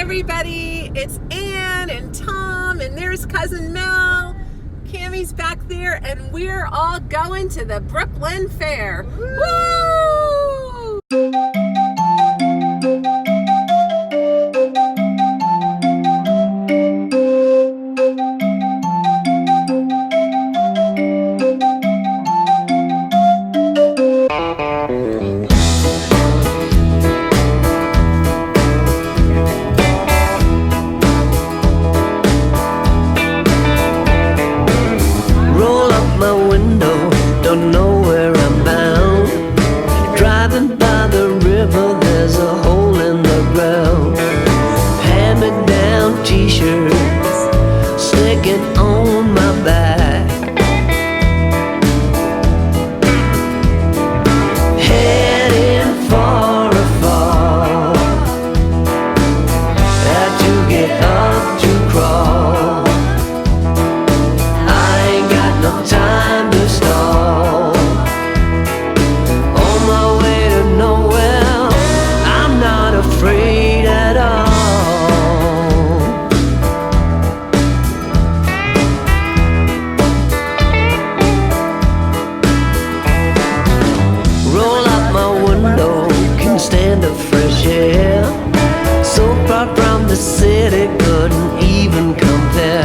everybody, it's Ann and Tom, and there's cousin Mel. Cammie's back there, and we're all going to the Brooklyn Fair. Woo! Don't know where I'm bound. Driving by the river, there's a hole in the ground. Hand-me-down t-shirts sticking on my back. Heading for a fall. Had to get up to crawl. I ain't got no time to stall. Afraid at all. Roll out my window, can stand the fresh air. So far from the city, couldn't even compare.